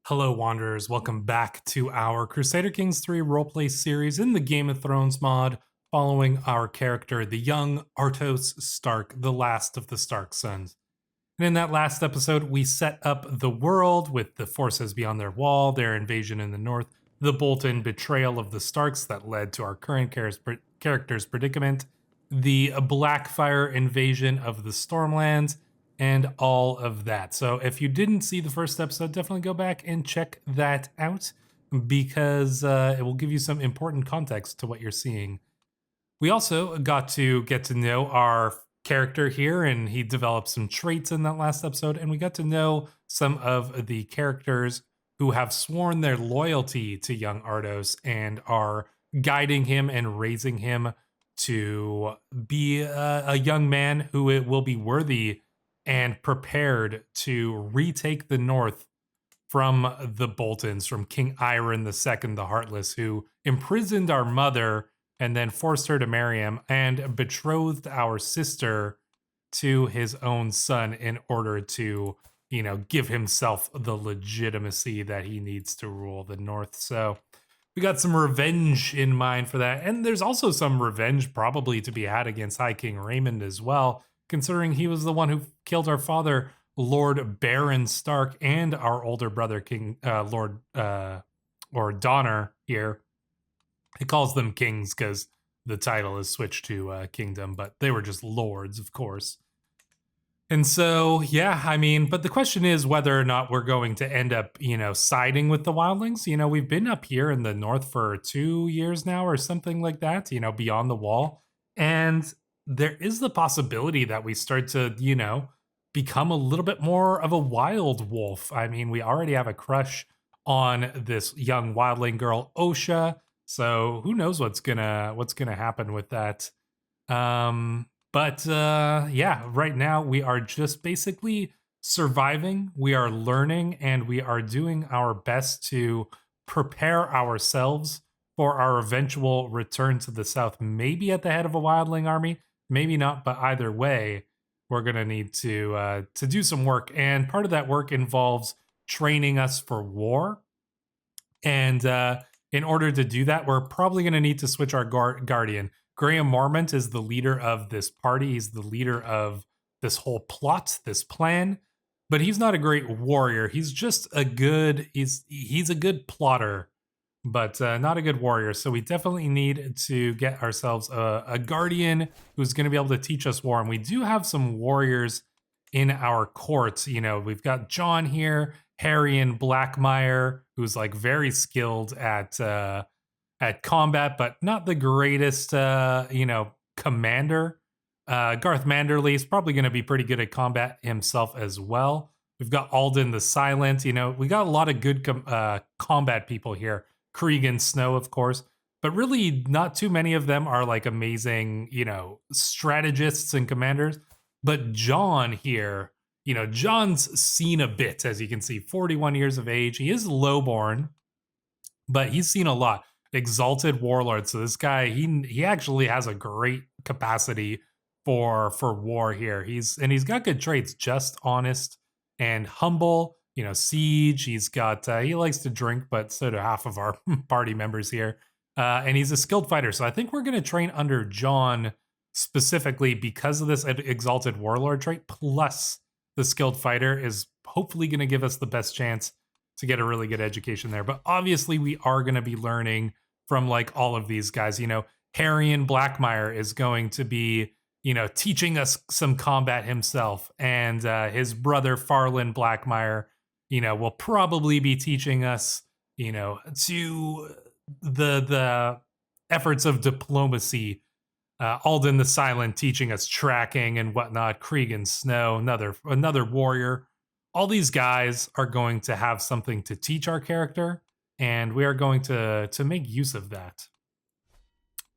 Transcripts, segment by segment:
Hello, Wanderers. Welcome back to our Crusader Kings 3 roleplay series in the Game of Thrones mod, following our character, the young Artos Stark, the last of the Stark sons. And in that last episode, we set up the world with the forces beyond their wall, their invasion in the north, the Bolton betrayal of the Starks that led to our current character's predicament, the Blackfire invasion of the Stormlands, and all of that. So if you didn't see the first episode, definitely go back and check that out because it will give you some important context to what you're seeing. We also got to get to know our character here, and he developed some traits in that last episode, and we got to know some of the characters who have sworn their loyalty to young Ardos and are guiding him and raising him to be a young man who will be worthy and prepared to retake the North from the Boltons, from King Iron II the Heartless, who imprisoned our mother and then forced her to marry him and betrothed our sister to his own son in order to, give himself the legitimacy that he needs to rule the North. So we got some revenge in mind for that. And there's also some revenge probably to be had against High King Raymond as well, considering he was the one who killed our father, Lord Baron Stark, and our older brother, King Lord or Donner here. He calls them kings because the title is switched to kingdom, but they were just lords, of course. And so, yeah, I mean, but the question is whether or not we're going to end up, siding with the wildlings. We've been up here in the north for 2 years now or something like that, beyond the wall. And there is the possibility that we start to, become a little bit more of a wild wolf. I mean, we already have a crush on this young wildling girl, Osha. So who knows what's gonna happen with that. But yeah, right now we are just basically surviving. We are learning and we are doing our best to prepare ourselves for our eventual return to the south. Maybe at the head of a wildling army, maybe not. But either way, we're gonna need to do some work, and part of that work involves training us for war. And in order to do that, we're probably going to need to switch our guardian. Graham Mormont is the leader of this party. He's the leader of this whole plot, this plan. But he's not a great warrior. He's just a good he's a good plotter, but not a good warrior. So we definitely need to get ourselves a guardian who's going to be able to teach us war. And we do have some warriors in our court. We've got John here, Harrion Blackmire, who's like very skilled at combat, but not the greatest, commander. Garth Manderley is probably going to be pretty good at combat himself as well. We've got Alden the Silent. We got a lot of good combat people here. Cregan Snow, of course, but really not too many of them are like amazing, strategists and commanders. But John here, John's seen a bit, as you can see, 41 years of age. He is lowborn, but he's seen a lot. Exalted warlord. So this guy, he actually has a great capacity for war here. He's got good traits, just, honest, and humble. Siege. He's got he likes to drink, but so do half of our party members here. And he's a skilled fighter. So I think we're gonna train under John specifically because of this exalted warlord trait, plus the skilled fighter is hopefully going to give us the best chance to get a really good education there. But obviously we are going to be learning from like all of these guys. Harrion Blackmire is going to be, teaching us some combat himself, and his brother Farland Blackmire, will probably be teaching us, to the efforts of diplomacy. Alden the Silent teaching us tracking and whatnot. Cregan Snow, another warrior. All these guys are going to have something to teach our character, and we are going to make use of that.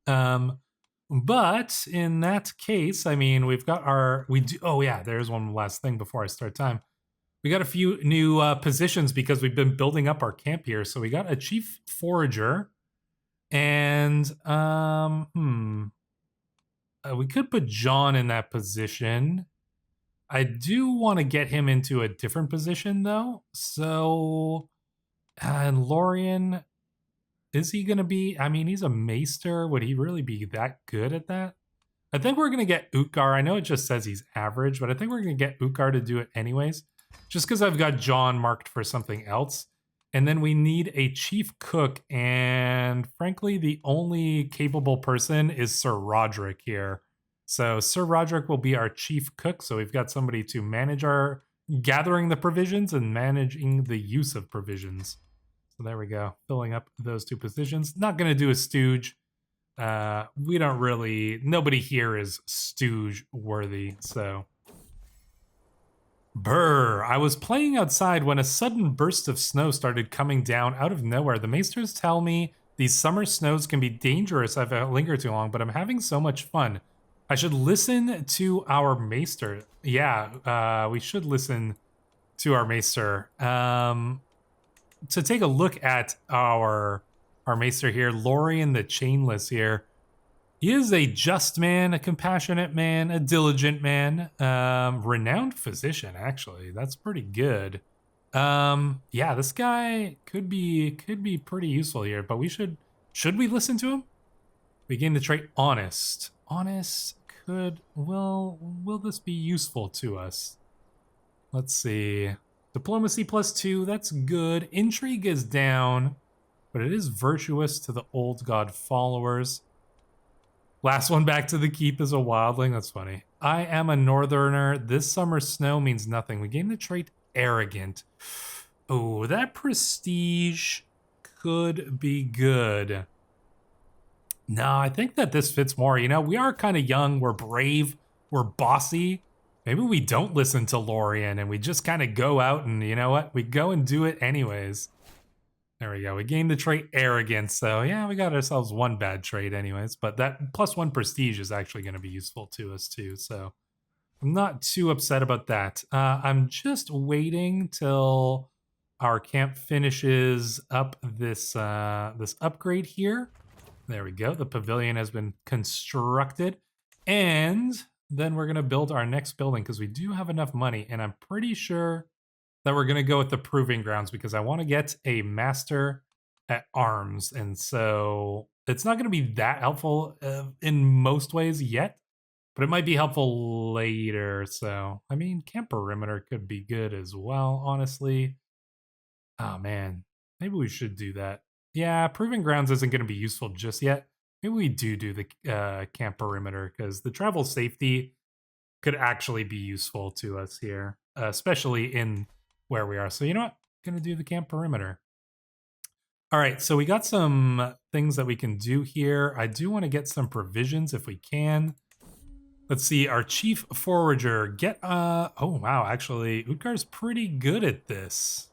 But in that case, I mean, we've got oh yeah, there's one last thing before I start time. We got a few new positions because we've been building up our camp here. So we got a chief forager, and we could put John in that position. I do want to get him into a different position, though. So And Lorien, is he going to be... I mean, he's a maester. Would he really be that good at that? I think we're going to get Utgar. I know it just says he's average, but I think we're going to get Utgar to do it anyways. Just because I've got John marked for something else. And then we need a chief cook. And frankly, the only capable person is Sir Roderick here. So Sir Roderick will be our chief cook. So we've got somebody to manage our gathering the provisions and managing the use of provisions. So there we go. Filling up those two positions. Not going to do a stooge. We don't really... Nobody here is stooge worthy, so... Brr, I was playing outside when a sudden burst of snow started coming down out of nowhere. The maesters tell me these summer snows can be dangerous if I linger too long, but I'm having so much fun. I should listen to our maester. Yeah, we should listen to our maester. To take a look at our maester here, Lorien the Chainless here. He is a just man, a compassionate man, a diligent man, renowned physician, actually. That's pretty good. Yeah, this guy could be pretty useful here, but should we listen to him? We gain the trait honest. Honest will this be useful to us? Let's see. Diplomacy +2, that's good. Intrigue is down, but it is virtuous to the old god followers. Last one back to the keep is a wildling. That's funny. I am a northerner. This summer's snow means nothing. We gain the trait arrogant. Oh, that prestige could be good. No, I think that this fits more. You know, we are kind of young. We're brave. We're bossy. Maybe we don't listen to Lorien and we just kind of go out and, you know what? We go and do it anyways. There we go. We gained the trait arrogance. So yeah, we got ourselves one bad trait anyways. But that +1 prestige is actually going to be useful to us too. So I'm not too upset about that. I'm just waiting till our camp finishes up this this upgrade here. There we go. The pavilion has been constructed. And then we're going to build our next building because we do have enough money. And I'm pretty sure that we're going to go with the proving grounds because I want to get a master at arms. And so it's not going to be that helpful in most ways yet, but it might be helpful later. So, I mean, camp perimeter could be good as well, honestly. Oh, man. Maybe we should do that. Yeah, proving grounds isn't going to be useful just yet. Maybe we do the camp perimeter because the travel safety could actually be useful to us here, especially in where we are. So you know what? Gonna do the camp perimeter. All right, so we got some things that we can do here. I do want to get some provisions if we can. Let's see, our chief forager get oh wow, actually Utgar's pretty good at this.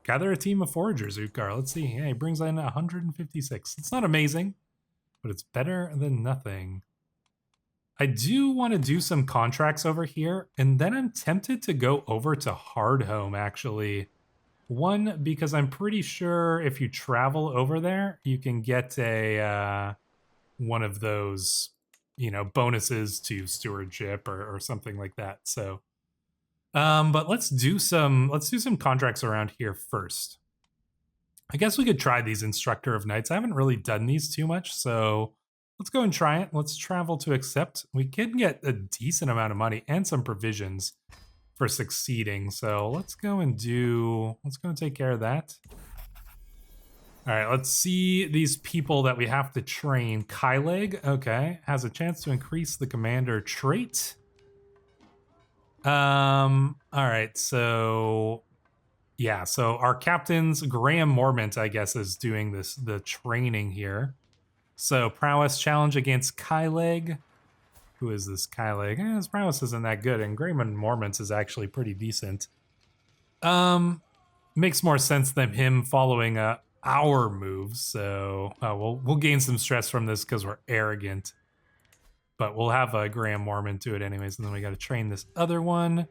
Gather a team of foragers, Utgar. Let's see. Yeah, he brings in 156. It's not amazing, but it's better than nothing. I do want to do some contracts over here, and then I'm tempted to go over to Hardhome, actually. One, because I'm pretty sure if you travel over there, you can get a one of those, you know, bonuses to stewardship or something like that. So, but let's do some contracts around here first. I guess we could try these Instructor of Knights. I haven't really done these too much, so let's go and try it. Let's travel to accept. We can get a decent amount of money and some provisions for succeeding. So let's go and take care of that. All right, let's see these people that we have to train. Kyleg, okay, has a chance to increase the commander trait. All right, so yeah, so our captains, Graham Mormont, I guess, is doing the training here. So prowess challenge against Kyleg. Who is this Kyleg? His prowess isn't that good, and Graham Mormont is actually pretty decent. Makes more sense than him following our moves. So we'll gain some stress from this because we're arrogant. But we'll have Graham Mormont do it anyways, and then we got to train this other one.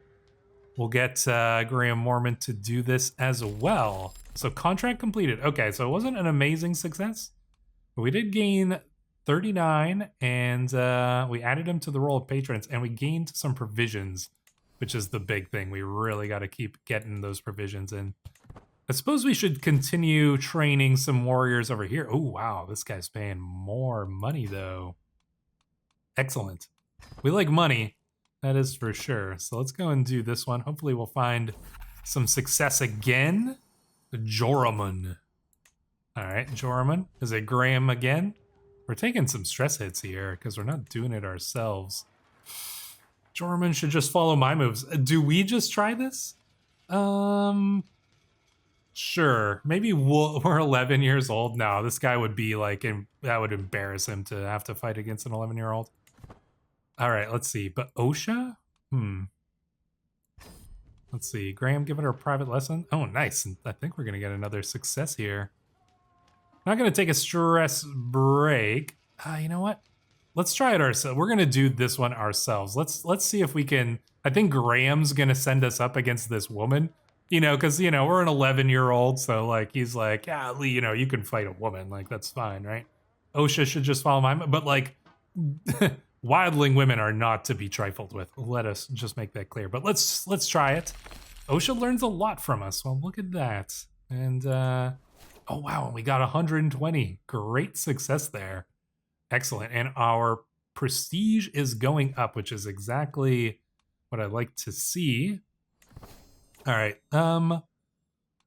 We'll get Graham Mormont to do this as well. So contract completed. Okay, so it wasn't an amazing success, but we did gain 39, and we added him to the roll of patrons, and we gained some provisions, which is the big thing. We really got to keep getting those provisions in. I suppose we should continue training some warriors over here. Oh, wow. This guy's paying more money, though. Excellent. We like money. That is for sure. So let's go and do this one. Hopefully we'll find some success again. Joramun. All right, Joramun. Is it Graham again? We're taking some stress hits here because we're not doing it ourselves. Joramun should just follow my moves. Do we just try this? Sure. Maybe we're 11 years old now. This guy would be like, that would embarrass him to have to fight against an 11-year-old. All right, let's see. But Osha? Let's see. Graham giving her a private lesson. Oh, nice. I think we're going to get another success here. Not going to take a stress break. You know what? Let's try it ourselves. We're going to do this one ourselves. Let's see if we can. I think Graham's going to send us up against this woman. You know, because, you know, we're an 11-year-old. So, like, he's like, yeah, you know, you can fight a woman. Like, that's fine, right? Osha should just follow my... But, like... Wildling women are not to be trifled with. Let us just make that clear. But let's try it. Osha learns a lot from us. Well, look at that. And oh wow, we got 120. Great success there. Excellent. And our prestige is going up, which is exactly what I like to see. All right.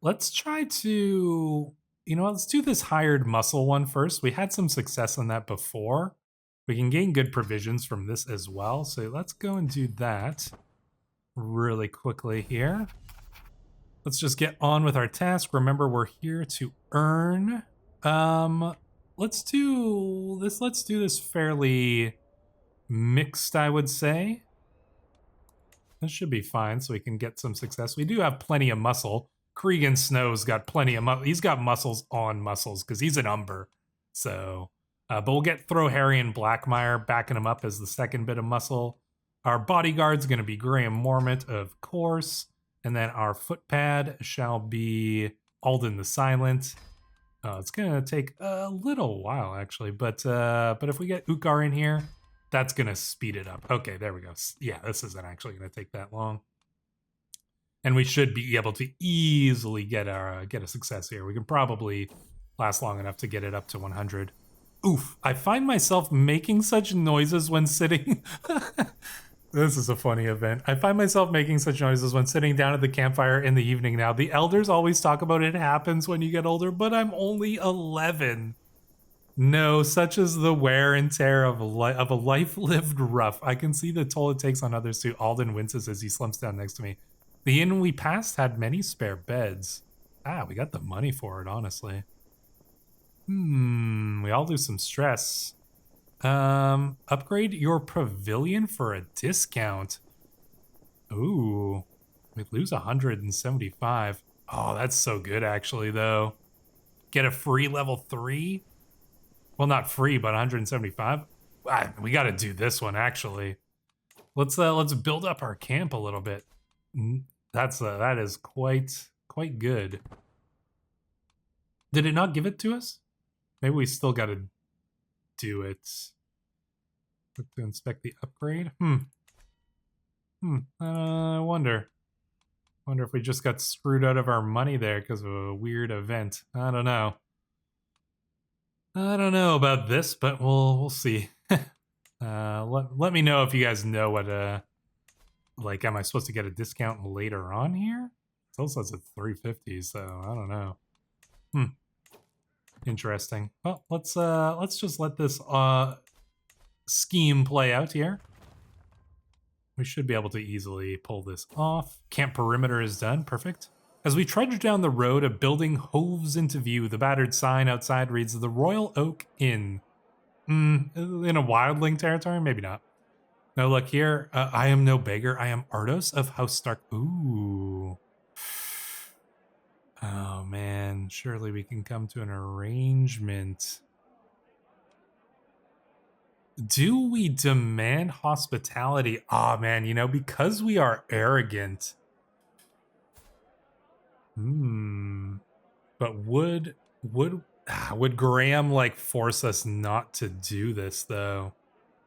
Let's try to, you know, let's do this hired muscle one first. We had some success on that before. We can gain good provisions from this as well. So let's go and do that really quickly here. Let's just get on with our task. Remember, we're here to earn. Let's do this fairly mixed, I would say. This should be fine, so we can get some success. We do have plenty of muscle. Cregan Snow's got plenty of muscle. He's got muscles on muscles because he's an Umber. So... but we'll get Throw Harry and Blackmire backing him up as the second bit of muscle. Our bodyguard's going to be Graham Mormont, of course. And then our footpad shall be Alden the Silent. It's going to take a little while, actually. But if we get Ukar in here, that's going to speed it up. Okay, there we go. Yeah, this isn't actually going to take that long. And we should be able to easily get a success here. We can probably last long enough to get it up to 100. Oof, I find myself making such noises when sitting. This is a funny event. I find myself making such noises when sitting down at the campfire in the evening now. The elders always talk about it happens when you get older, but I'm only 11. No, such is the wear and tear of a life lived rough. I can see the toll it takes on others too. Alden winces as he slumps down next to me. The inn we passed had many spare beds. We got the money for it, honestly. We all do some stress. Upgrade your pavilion for a discount. Ooh, we lose 175. Oh, that's so good, actually, though. Get a free level 3? Well, not free, but 175. We got to do this one, actually. Let's build up our camp a little bit. That is quite good. Did it not give it to us? Maybe we still got to do it. Look to inspect the upgrade. I wonder if we just got screwed out of our money there because of a weird event. I don't know. I don't know about this, but we'll see. Let me know if you guys know what like, am I supposed to get a discount later on here? It also says it's 350, so I don't know. Interesting. Well, let's just let this scheme play out here. We should be able to easily pull this off. Camp perimeter is done. Perfect. As we trudge down the road, a building hoves into view. The battered sign outside reads the Royal Oak Inn. In a wildling territory? Maybe not. No, look here. I am no beggar. I am Ardos of House Stark. Ooh. Oh, man. Surely we can come to an arrangement. Do we demand hospitality? Oh, man, you know, because we are arrogant. But would Graham, like, force us not to do this, though?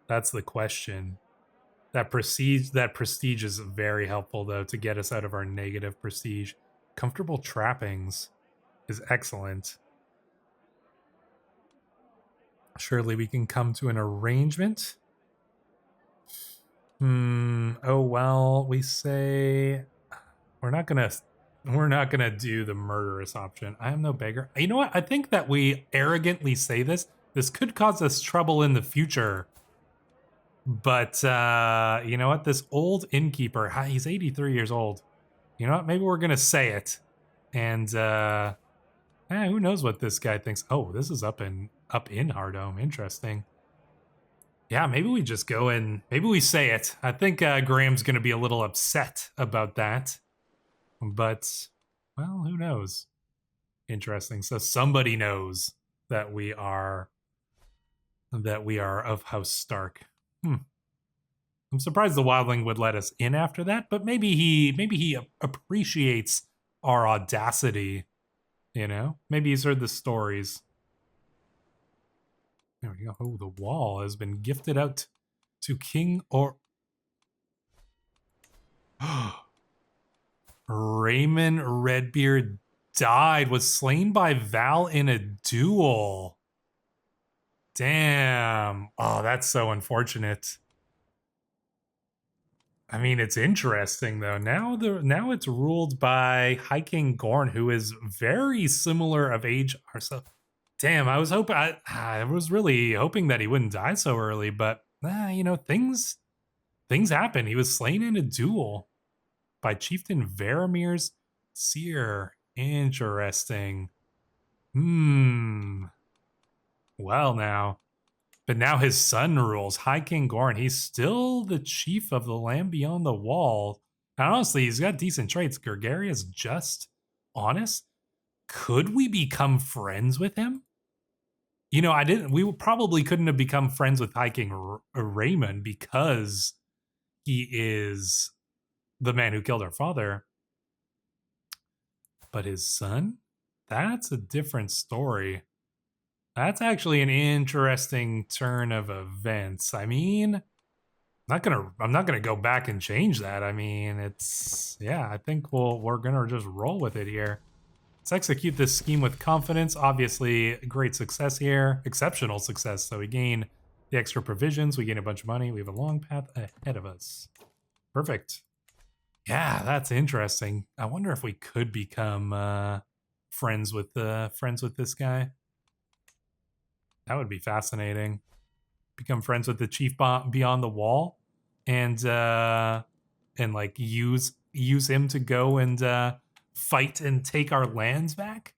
That's the question. That prestige is very helpful, though, to get us out of our negative prestige. Comfortable trappings is excellent. Surely we can come to an arrangement. Oh well, we say we're not gonna do the murderous option. I am no beggar. You know what? I think that we arrogantly say this. This could cause us trouble in the future. But you know what? This old innkeeper, he's 83 years old. You know what? Maybe we're gonna say it. And who knows what this guy thinks? Oh, this is up in Hardome. Interesting. Yeah, maybe we just go and maybe we say it. I think Graham's gonna be a little upset about that. But well, who knows? Interesting. So somebody knows that we are of House Stark. I'm surprised the wildling would let us in after that, but maybe he appreciates our audacity, you know? Maybe he's heard the stories. There we go. Oh, the wall has been gifted out to King or Raymond Redbeard died, was slain by Val in a duel. Damn. Oh, that's so unfortunate. I mean, it's interesting though. Now it's ruled by High King Gorn, who is very similar of age ourselves. Damn, I was hoping I was really hoping that he wouldn't die so early, but you know, things happen. He was slain in a duel by Chieftain Varamir's seer. Interesting. Well now. But now his son rules, High King Gorn. He's still the chief of the land beyond the wall. And honestly, he's got decent traits. Gregarious, just, honest. Could we become friends with him? You know, we probably couldn't have become friends with High King Raymond because he is the man who killed our father. But his son? That's a different story. That's actually an interesting turn of events. I mean, I'm not gonna go back and change that. I mean, I think we're gonna just roll with it here. Let's execute this scheme with confidence. Obviously, great success here, exceptional success. So we gain the extra provisions, we gain a bunch of money, we have a long path ahead of us. Perfect. Yeah, that's interesting. I wonder if we could become friends with this guy. That would be fascinating. Become friends with the chief beyond the wall, and like use him to go and fight and take our lands back.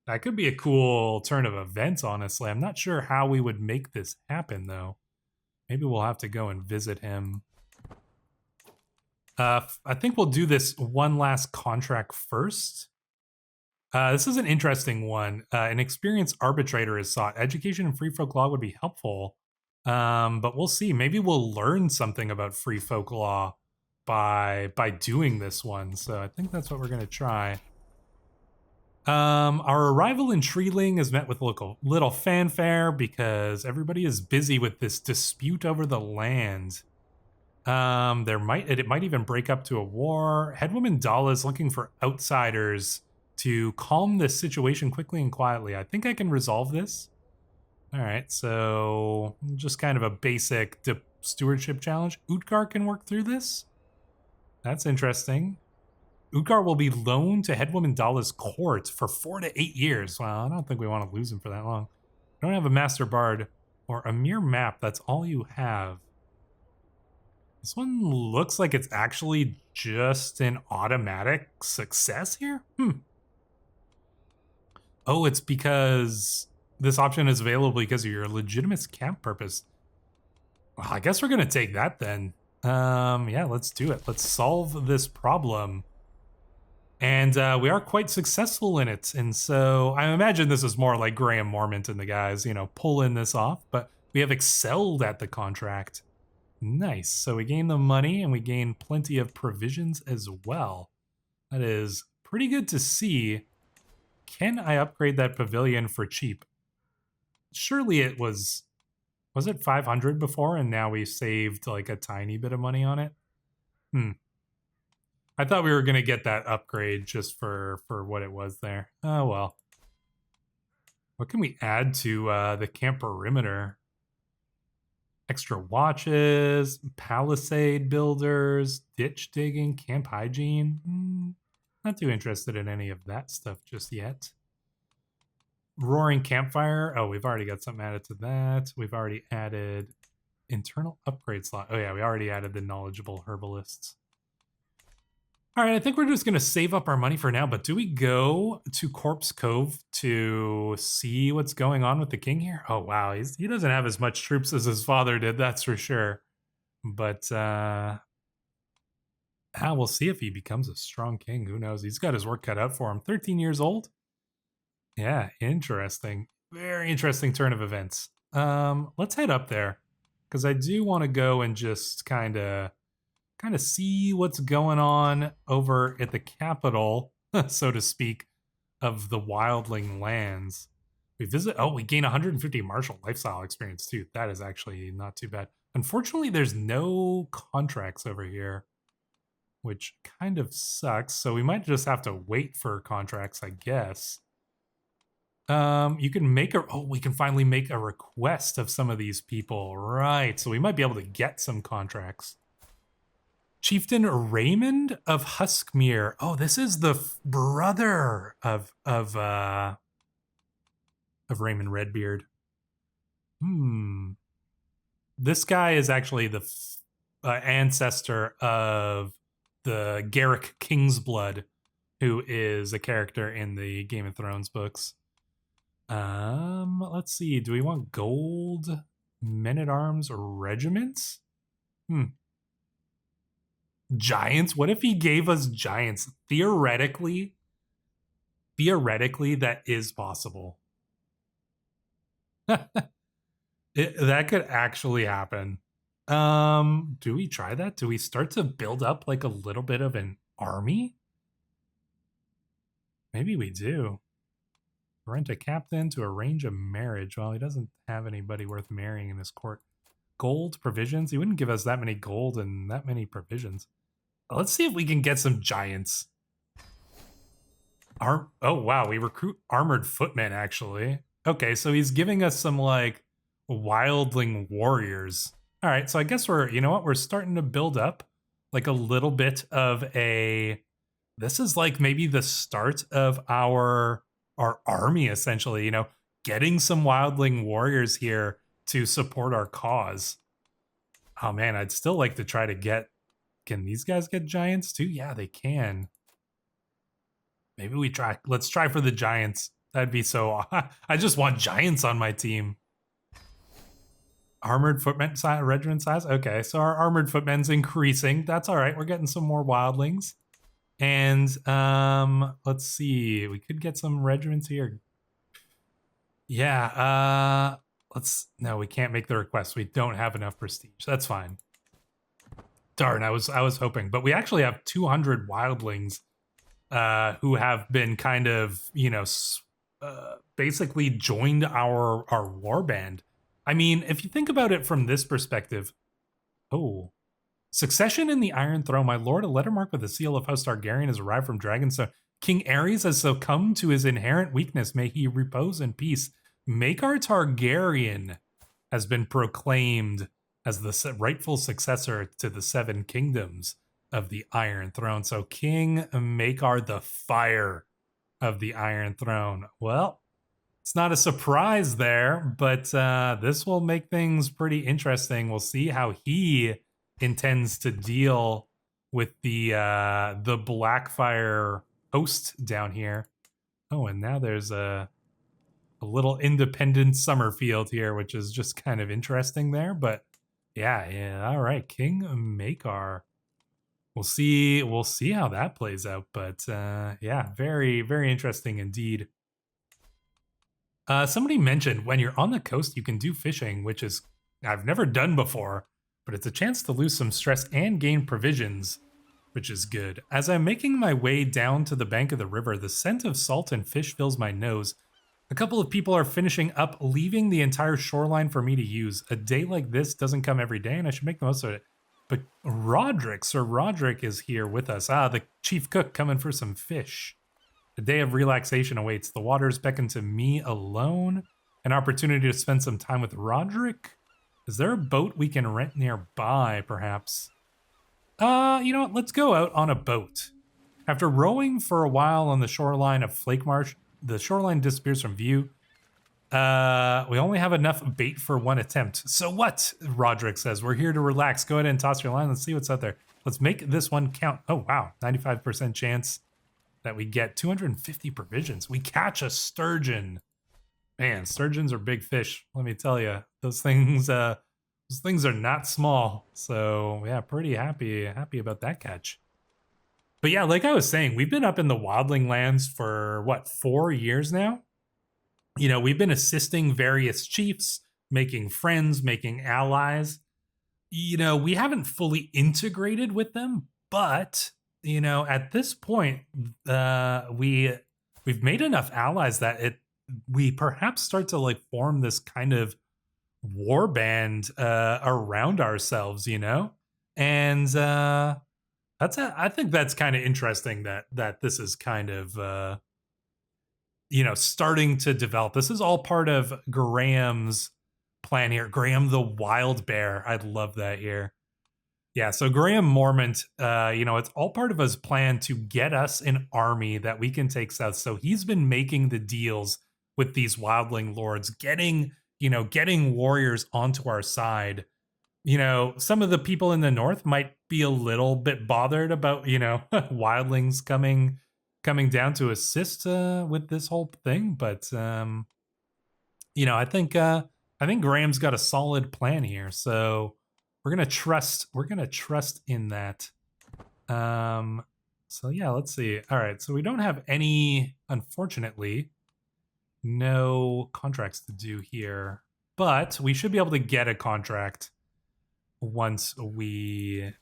That could be a cool turn of events. Honestly, I'm not sure how we would make this happen though. Maybe we'll have to go and visit him. I think we'll do this one last contract first. This is an interesting one. An experienced arbitrator is sought. Education and free folk law would be helpful. But we'll see. Maybe we'll learn something about free folk law by doing this one. So I think that's what we're gonna try. Our arrival in Treeling is met with little fanfare because everybody is busy with this dispute over the land. It might even break up to a war. Headwoman Dala is looking for outsiders to calm this situation quickly and quietly. I think I can resolve this. All right, so just kind of a basic stewardship challenge. Utgar can work through this. That's interesting. Utgar will be loaned to Headwoman Dala's court for 4 to 8 years. Well, I don't think we want to lose him for that long. I don't have a master bard or a mere map. That's all you have. This one looks like it's actually just an automatic success here. Oh, it's because this option is available because of your legitimate camp purpose. Well, I guess we're going to take that then. Yeah, let's do it. Let's solve this problem. And we are quite successful in it. And so I imagine this is more like Graham Mormont and the guys, you know, pulling this off. But we have excelled at the contract. Nice. So we gain the money and we gain plenty of provisions as well. That is pretty good to see. Can I upgrade that pavilion for cheap? Surely it was it 500 before and now we saved like a tiny bit of money on it? I thought we were gonna get that upgrade just for what it was there. Oh well. What can we add to the camp perimeter? Extra watches, palisade builders, ditch digging, camp hygiene. Not too interested in any of that stuff just yet. Roaring campfire. Oh, we've already got something added to that. We've already added internal upgrade slot. Oh yeah, we already added the knowledgeable herbalists. All right, I think we're just going to save up our money for now, but do we go to Corpse Cove to see what's going on with the king here? Oh, wow, he doesn't have as much troops as his father did, that's for sure. But we'll see if he becomes a strong king. Who knows? He's got his work cut out for him. 13 years old? Yeah, interesting. Very interesting turn of events. Let's head up there, because I do want to go and just kind of see what's going on over at the capital, so to speak, of the wildling lands. We gain 150 martial lifestyle experience too. That is actually not too bad. Unfortunately, there's no contracts over here, which kind of sucks. So we might just have to wait for contracts, I guess. You can we can finally make a request of some of these people. Right. So we might be able to get some contracts. Chieftain Raymond of Huskmere. Oh, this is the brother of Raymond Redbeard. This guy is actually the ancestor of the Garrick Kingsblood, who is a character in the Game of Thrones books. Let's see. Do we want gold men-at-arms regiments? Giants? What if he gave us giants? Theoretically, that is possible. That could actually happen. Do we try that? Do we start to build up like a little bit of an army? Maybe we do. Rent a captain to arrange a marriage. Well, he doesn't have anybody worth marrying in his court. Gold provisions? He wouldn't give us that many gold and that many provisions. Let's see if we can get some giants. Oh, wow. We recruit armored footmen, actually. Okay, so he's giving us some, like, wildling warriors. All right, so I guess we're starting to build up, like, a little bit of a... This is, like, maybe the start of our army, essentially, getting some wildling warriors here to support our cause. Oh, man, I'd still like to try to get... Can these guys get giants too? Yeah, they can. Maybe we try. Let's try for the giants. That'd be so... I just want giants on my team. Armored footmen regiment size? Okay, so our armored footmen's increasing. That's all right. We're getting some more wildlings. And let's see. We could get some regiments here. Yeah, no, we can't make the request. We don't have enough prestige. That's fine. Darn, I was hoping, but we actually have 200 wildlings who have been kind of, basically joined our warband. I mean, if you think about it from this perspective, succession in the Iron Throne. My lord, a letter marked with the seal of House Targaryen has arrived from Dragonstone. King Aerys has succumbed to his inherent weakness. May he repose in peace. Maekar Targaryen has been proclaimed as the rightful successor to the 7 kingdoms of the Iron Throne. So King Maekar, the Fire of the Iron Throne. Well, it's not a surprise there, but this will make things pretty interesting. We'll see how he intends to deal with the Blackfire host down here. Oh, and now there's a little independent Summerfield here, which is just kind of interesting there, but yeah. All right, King Maekar. We'll see how that plays out, but yeah, very, very interesting indeed. Somebody mentioned when you're on the coast, you can do fishing, which is I've never done before, but it's a chance to lose some stress and gain provisions, which is good. As I'm making my way down to the bank of the river, the scent of salt and fish fills my nose. A couple of people are finishing up, leaving the entire shoreline for me to use. A day like this doesn't come every day, and I should make the most of it. But Sir Roderick is here with us. Ah, the chief cook coming for some fish. A day of relaxation awaits. The waters beckon to me alone. An opportunity to spend some time with Roderick. Is there a boat we can rent nearby, perhaps? You know what? Let's go out on a boat. After rowing for a while on the shoreline of Flake Marsh, the shoreline disappears from view. We only have enough bait for one attempt. So what? Roderick says. We're here to relax. Go ahead and toss your line. Let's see what's out there. Let's make this one count. Oh, wow. 95% chance that we get 250 provisions. We catch a sturgeon. Man, sturgeons are big fish. Let me tell you, those things are not small. So yeah, pretty happy about that catch. But yeah, like I was saying, we've been up in the wildling lands for what, 4 years now? You know, we've been assisting various chiefs, making friends, making allies. You know, we haven't fully integrated with them, but you know, at this point, we've made enough allies that we perhaps start to like form this kind of war band around ourselves, you know, and I think that's kind of interesting that this is kind of you know, starting to develop. This is all part of Graham's plan here. Graham the Wild Bear. I love that here. Yeah, so Graham Mormont, you know, it's all part of his plan to get us an army that we can take south. So he's been making the deals with these wildling lords, getting warriors onto our side. You know, some of the people in the north might be a little bit bothered about, you know, wildlings coming down to assist with this whole thing, but you know, I think Graham's got a solid plan here. So we're gonna trust in that. So yeah, let's see. All right, so we don't have any, unfortunately, no contracts to do here, but we should be able to get a contract once we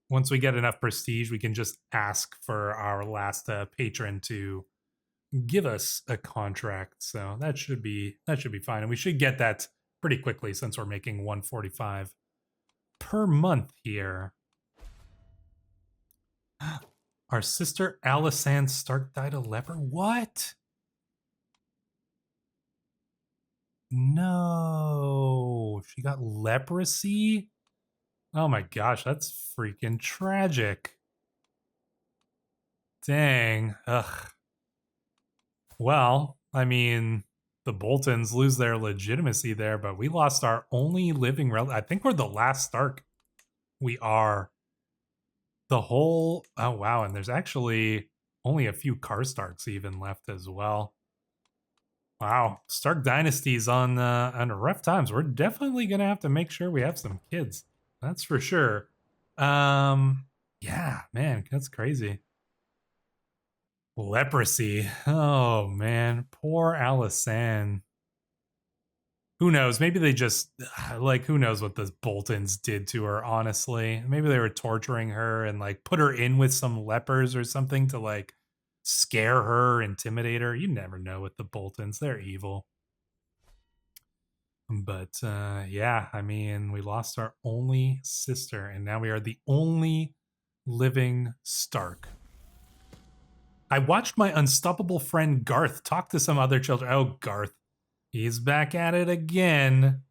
get enough prestige. We can just ask for our last patron to give us a contract. So that should be fine, and we should get that pretty quickly since we're making 145 per month here. Our sister Alysanne Stark died a leper. What? No, she got leprosy. Oh my gosh, that's freaking tragic. Dang. Ugh. Well, I mean, the Boltons lose their legitimacy there, but we lost our only living relative. I think we're the last Stark. We are. The whole... Oh, wow, and there's actually only a few Karstarks even left as well. Wow, Stark Dynasty's on rough times. We're definitely going to have to make sure we have some kids. That's for sure. Yeah, man, that's crazy. Leprosy. Oh, man. Poor Alysanne. Who knows? Maybe they just, like, who knows what the Boltons did to her, honestly. Maybe they were torturing her and, like, put her in with some lepers or something to, like, scare her, intimidate her. You never know with the Boltons. They're evil. But, yeah, I mean, we lost our only sister, and now we are the only living Stark. I watched my unstoppable friend Garth talk to some other children. Oh, Garth. He's back at it again.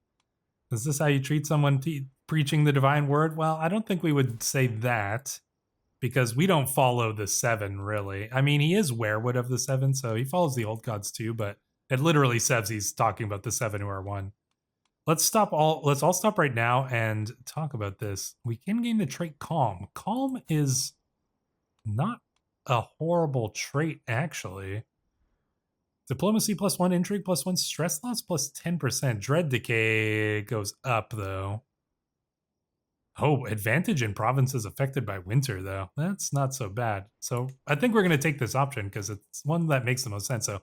Is this how you treat someone preaching the divine word? Well, I don't think we would say that because we don't follow the 7, really. I mean, he is Werewood of the 7, so he follows the old gods too, but it literally says he's talking about the 7 who are 1. Let's all stop right now and talk about this. We can gain the trait Calm. Calm is not a horrible trait, actually. Diplomacy +1, intrigue +1, stress loss +10%. Dread decay goes up, though. Oh, advantage in provinces affected by winter, though. That's not so bad. So I think we're going to take this option because it's one that makes the most sense. So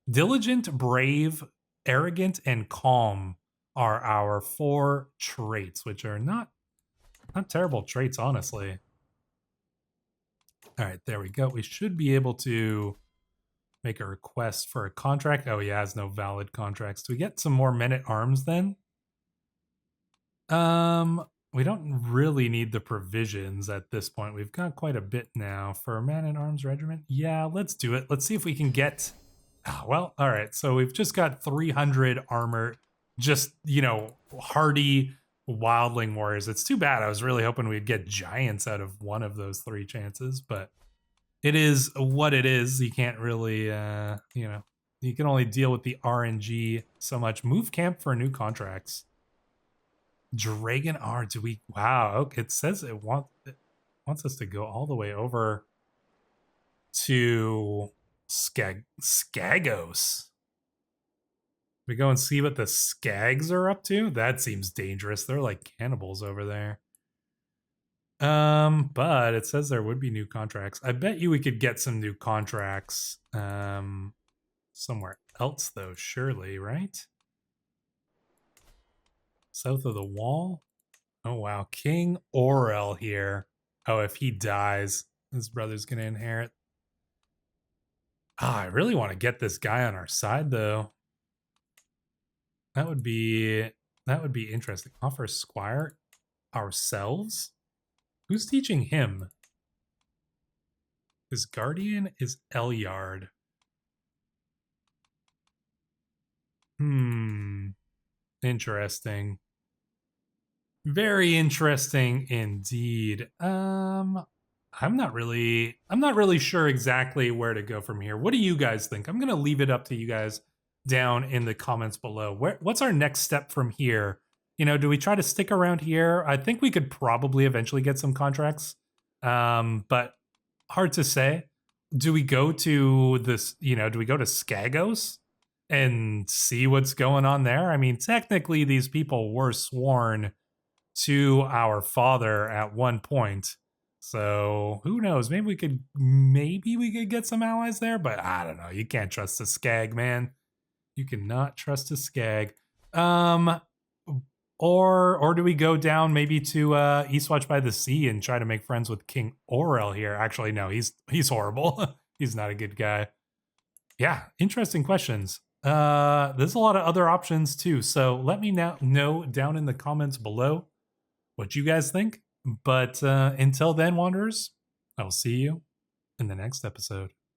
diligent, brave, arrogant, and calm are our 4 traits, which are not terrible traits, honestly. All right, there we go. We should be able to make a request for a contract. Oh, yeah, has no valid contracts. Do we get some more men-at-arms then? We don't really need the provisions at this point. We've got quite a bit now for a man-at-arms regiment. Yeah, let's do it. Let's see if we can get... well, all right. So we've just got 300 armor, just, hardy wildling warriors. It's too bad. I was really hoping we'd get giants out of one of those 3 chances, but it is what it is. You can't really, you can only deal with the RNG so much. Move camp for new contracts. Dragon R, do we? Wow, okay, it says it wants us to go all the way over to Skagos. We go and see what the Skags are up to. That seems dangerous. They're like cannibals over there. But it says there would be new contracts. I bet you we could get some new contracts somewhere else though, surely, right? South of the wall. Oh wow, King Orel here. Oh, if he dies, his brother's gonna inherit. I really want to get this guy on our side though. That would be interesting. Offer Squire ourselves? Who's teaching him? His guardian is Elyard. Interesting. Very interesting indeed. I'm not really sure exactly where to go from here. What do you guys think? I'm gonna leave it up to you guys down in the comments below. What's our next step from here? Do we try to stick around here? I think we could probably eventually get some contracts. But hard to say. Do we go to this, do we go to Skagos and see what's going on there? I mean, technically these people were sworn to our father at one point. So who knows? Maybe we could get some allies there, but I don't know. You can't trust a Skag, man. You cannot trust a Skag. Or do we go down maybe to Eastwatch by the Sea and try to make friends with King Orel here? Actually, no, he's horrible. He's not a good guy. Yeah, interesting questions. There's a lot of other options too. So let me now know down in the comments below what you guys think. But until then, Wanderers, I will see you in the next episode.